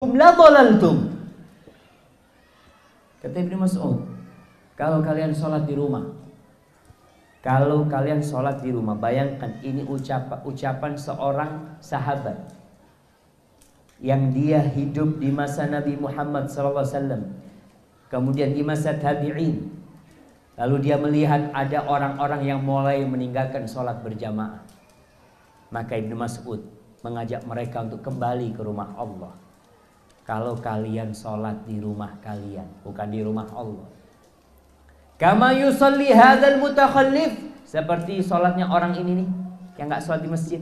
nabiyikum la dhalaltum. Kata Ibnu Mas'ud, kalau kalian sholat di rumah, bayangkan ini ucapan seorang sahabat yang dia hidup di masa Nabi Muhammad SAW, kemudian di masa tabi'in, lalu dia melihat ada orang-orang yang mulai meninggalkan sholat berjamaah. Maka Ibnu Mas'ud mengajak mereka untuk kembali ke rumah Allah. Kalau kalian sholat di rumah kalian, bukan di rumah Allah. Kama yusalli hadzal mutakhallif, seperti sholatnya orang ini nih yang nggak sholat di masjid.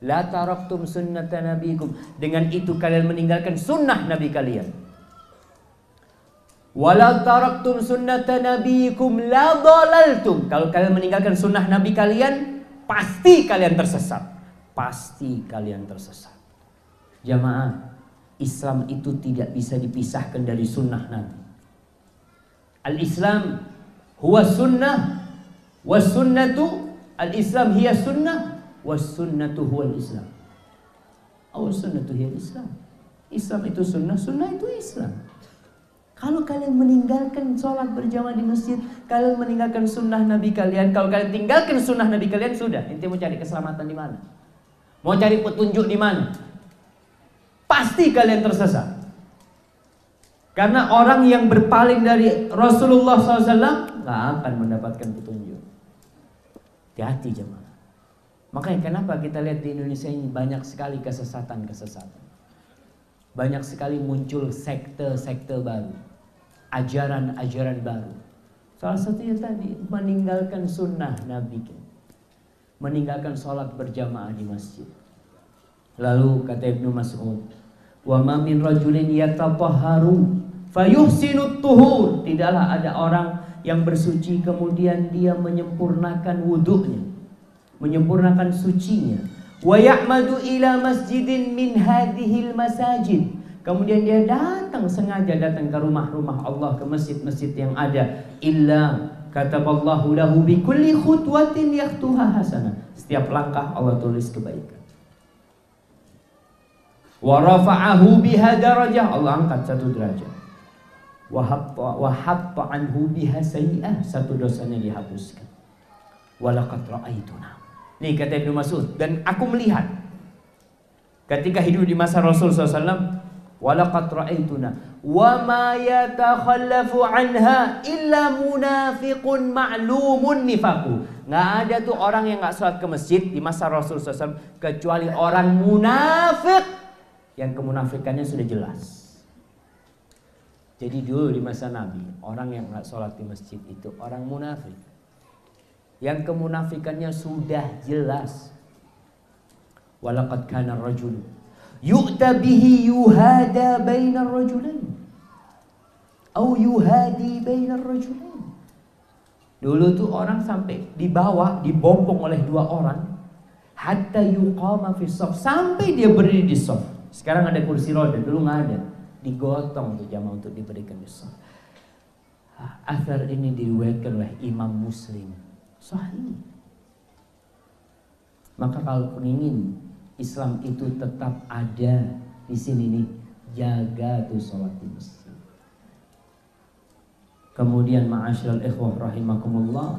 La taraktum sunnata nabikum, dengan itu kalian meninggalkan sunnah nabi kalian. Wala taraktum sunnata nabikum la dhalaltum, kalau kalian meninggalkan sunnah nabi kalian, pasti kalian tersesat. Jamaah, Islam itu tidak bisa dipisahkan dari sunnah nabi. Al-Islam huwa sunnah, was sunnatu, al-Islam hiya sunnah, was sunnatu huwa al-Islam. Sunnatu hiya al-Islam. Islam itu sunnah, sunnah itu Islam. Kalau kalian meninggalkan sholat berjamaah di masjid, kalian meninggalkan sunnah nabi kalian. Kalau kalian tinggalkan sunnah nabi kalian, sudah. Ente mau cari keselamatan di mana? Mau cari petunjuk di mana? Pasti kalian tersesat. Karena orang yang berpaling dari Rasulullah SAW nggak akan mendapatkan petunjuk. Hati-hati jemaah. Makanya kenapa kita lihat di Indonesia ini banyak sekali kesesatan-kesesatan. Banyak sekali muncul sekte-sekte baru, ajaran-ajaran baru. Salah satunya tadi meninggalkan sunnah Nabi, meninggalkan sholat berjamaah di masjid. Lalu kata Ibnu Mas'ud, wa ma min rajulin yatatahharu fayuhsinut tuhur, tidaklah ada orang yang bersuci kemudian dia menyempurnakan wudunya, menyempurnakan sucinya. Wa ya'madu ila masjidin min hadhil masajid, kemudian dia sengaja datang ke rumah-rumah Allah, ke masjid-masjid yang ada. Illa kataballahu lahu bi kulli khutwatin yaqtuha hasanah, setiap langkah Allah tulis kebaikan. Wa rafa'ahu biha darajah, Allah angkat satu derajat. Wa hatta anhu biha sayyi'ah, satu dosanya dihapuskan. Wa laqad ra'aituna. Nih kata Ibnu Mas'ud, dan aku melihat ketika hidup di masa Rasul SAW, wa laqad ra'aituna wa ma yatakhallafu anha illa munafiqun ma'lumun nifaqu. Nggak ada tuh orang yang nggak sholat ke masjid di masa Rasul SAW kecuali orang munafik yang kemunafikannya sudah jelas. Jadi dulu di masa Nabi, orang yang nggak sholat di masjid itu orang munafik, yang kemunafikannya sudah jelas. Walaqad kana rajul yu'ta bihi yuhada bainar rajulain atau yuhadi bainar rajulain. Dulu tuh orang sampai dibawa, dibopong oleh dua orang, hatta yuqama fi shaf, sampai dia berdiri di shaf. Sekarang ada kursi roda, dulu nggak ada, digotong tuh jamaah untuk diberikan di shaf. Athar ini diriwayatkan oleh Imam Muslim, sahih. Maka kalau ingin Islam itu tetap ada di sini nih, jaga tuh sholat di masjid. Kemudian ma'asyiral ikhwah rahimakumullah,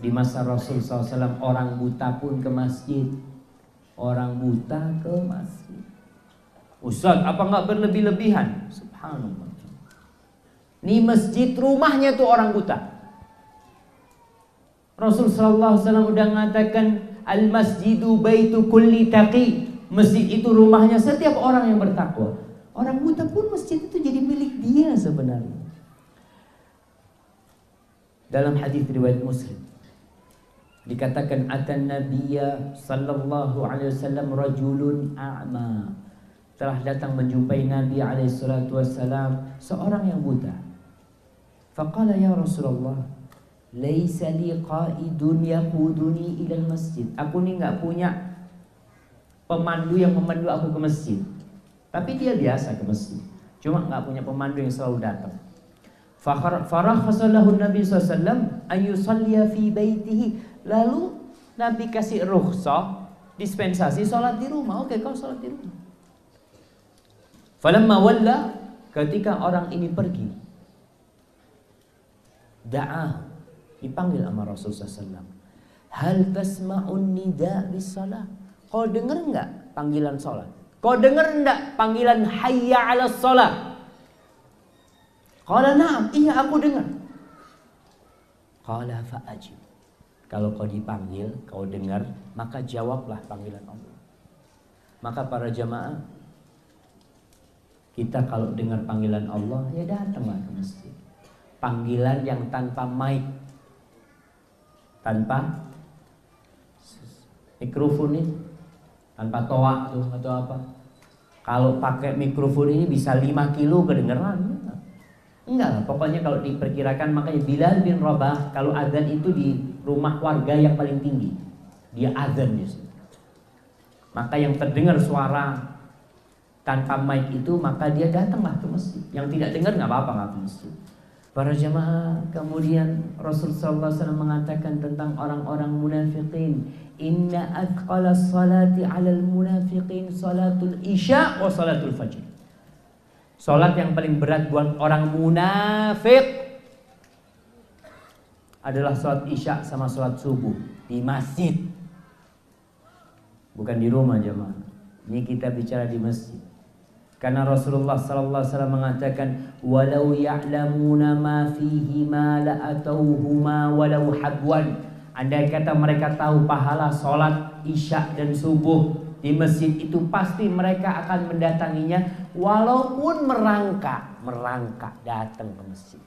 di masa Rasul SAW orang buta pun ke masjid. Orang buta ke masjid. Ustaz, apa nggak berlebih-lebihan? Subhanallah. Ini masjid rumahnya tuh orang buta. Rasul SAW udah mengatakan al-masjidu baitu kulli taqi, masjid itu rumahnya setiap orang yang bertakwa. Orang buta pun masjid itu jadi milik dia sebenarnya. Dalam hadis riwayat Muslim dikatakan atan nabiyya sallallahu alaihi wasallam rajulun a'ma, telah datang menjumpai Nabi alaihi salatu wasallam seorang yang buta. Faqala ya Rasulullah, laisa li qaidun yaquduni ila masjid. Aku nih enggak punya pemandu yang memandu aku ke masjid. Tapi dia biasa ke masjid, cuma enggak punya pemandu yang selalu datang. Farakhasa lahu Nabi SAW an yusalliya fi baitihi. Lalu Nabi kasih rukhsah, dispensasi sholat di rumah. Oke, kau sholat di rumah. Falamma walla, ketika orang ini pergi, da'a, dipanggil sama Rasulullah SAW. Hal tasma'un nida bis salat? Kau dengar enggak panggilan salat? Kau dengar enggak panggilan hayya 'alas salat? Qala na'am, iya aku dengar. Qala fa'ajib. Kalau kau dipanggil, kau dengar, maka jawablah panggilan Allah. Maka para jamaah, kita kalau dengar panggilan Allah, ya datanglah ke masjid. Panggilan yang tanpa mic, tanpa mikrofon ini, tanpa toa tuh atau apa. Kalau pakai mikrofon ini bisa 5 kilo kedengeran. Enggak, pokoknya kalau diperkirakan, makanya Bilal bin Rabah kalau azan itu di rumah warga yang paling tinggi, dia azan di situ. Maka yang terdengar suara tanpa mic itu, maka dia datanglah ke masjid. Yang tidak dengar nggak apa-apa, nggak ke masjid. Para jamaah, kemudian Rasulullah SAW mengatakan tentang orang-orang munafiqin, inna athqala salati 'alal munafiqin salatul isya wa salatul fajr. Salat yang paling berat buat orang munafik adalah salat isya sama salat subuh di masjid. Bukan di rumah jemaah. Ini kita bicara di masjid. Karena Rasulullah sallallahu alaihi wasallam mengatakan, "Walau ya'lamuna ma fihi ma la'atauhuma walau habwan." Andai kata mereka tahu pahala salat isya dan subuh di masjid itu, pasti mereka akan mendatanginya walaupun merangkak datang ke masjid.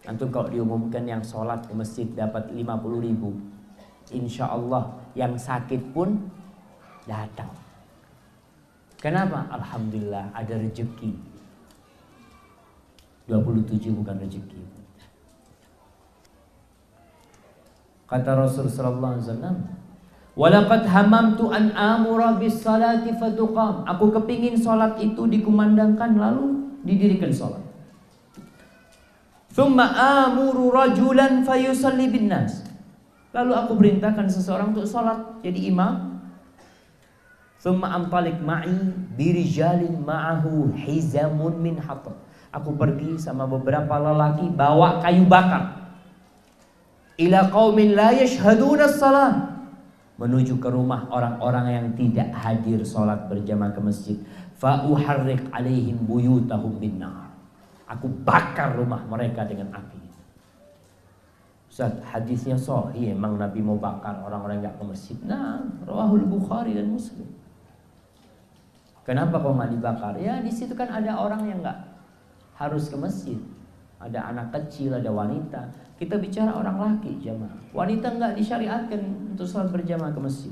Antum kalau diumumkan yang sholat ke masjid dapat 50.000, insya Allah yang sakit pun datang. Kenapa? Alhamdulillah ada rezeki. 27 bukan rezeki. Kata Rasulullah sallallahu alaihi wasallam, walaqad hamamtu an amura bis salati fatuqam. Aku kepingin salat itu dikumandangkan lalu didirikan salat. Thumma amuru rajulan fayusalli bin nas. Lalu aku perintahkan seseorang untuk salat jadi imam. Thumma amtalik ma'i birijalin ma'ahu hizamun min hatab. Aku pergi sama beberapa lelaki bawa kayu bakar. Ila qaumin la yashhaduna as-salat, menuju ke rumah orang-orang yang tidak hadir sholat berjamaah ke masjid. Fa uharriq alaihim buyutahum bin nar. Aku bakar rumah mereka dengan api. Ustaz, hadisnya sahih, emang Nabi mau bakar orang-orang yang gak ke masjid? Nah, rawahul Bukhari dan Muslim. Kenapa kok nggak dibakar? Ya di situ kan ada orang yang nggak harus ke masjid. Ada anak kecil, ada wanita. Kita bicara orang laki jamaah. Wanita nggak disyariatkan untuk sholat berjamaah ke masjid.